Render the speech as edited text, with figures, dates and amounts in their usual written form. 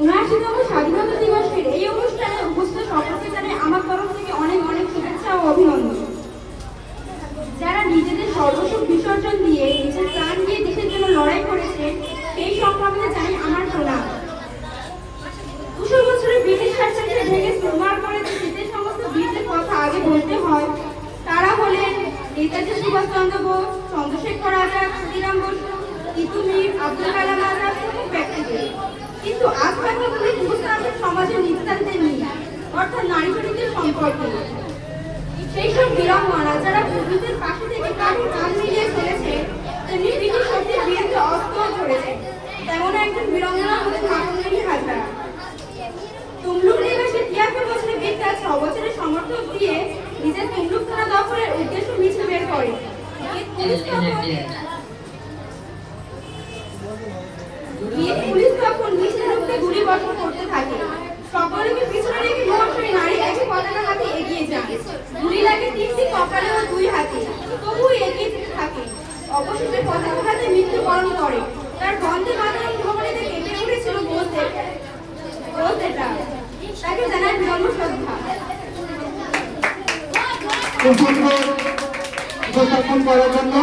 79তম স্বাধীনতা দিবসের এই অনুষ্ঠানে উপস্থিত সকলকে জানাই আমার তরফ থেকে অনেক অনেক শুভেচ্ছা ও অভিনন্দন। যারা নিজেদের সর্বস্ব বিসর্জন দিয়ে নিজের প্রাণ দিয়ে দেশের জন্য লড়াই করেছে সেই সংগ্রামীদের জানাই আমার প্রণাম। 200 বছরের ব্রিটিশ শাসনকে ভেঙে চুরমার করে যে সমস্ত বীরদের কথা আগে বলতে হয় তারা হলেন নেতাজি সুভাষচন্দ্র বোস, চন্দ্রশেখর আজাদ, ক্ষুদিরাম বসু, তিতুমির, আব্দুল কালাম আজাদ প্রমুখ ব্যক্তিদের। কিন্তু আজ কথা বলে হিন্দুস্তানের সমাজের নেতৃত্বে নেই, অর্থাৎ নারী চরিত্রের সম্পর্কে। সেই সব বীরাঙ্গনা যারা পুরুষদের পাশে থেকে কাঠে কান মিলিয়ে চলেছে, তেমনি ব্রিটিশ শক্তির বিরুদ্ধে অস্ত্র ধরেছে, তেমন একজন বীরাঙ্গনা হলেন মাতঙ্গিনী হাজরা। তমলুক নিবাসী 73 বছরের বৃদ্ধা 6 বছরের সমর্থক দিয়ে নিজের তমলুক থানা দখলের উদ্দেশ্য মিছিল বের করে। পুলিশ তখন মিছিল রুখতে গুলি বর্ষণ করতে থাকে। সকলকে পিছনে রেখে মহাশয় নারী একই পতাকা হাতে এগিয়ে যান। গুলি লাগে 3টি কপালে ও 2 হাতে, তবুও এগিয়ে থাকে। অবশেষে পতাকা হাতে মৃত্যুবরণ করে। তার বন্দে মাতরম ভবনেতে কেঁপে উঠেছিল বোঝেটা। তাকে জানায় বিনম্র শ্রদ্ধা। উপস্থাপন করার জন্য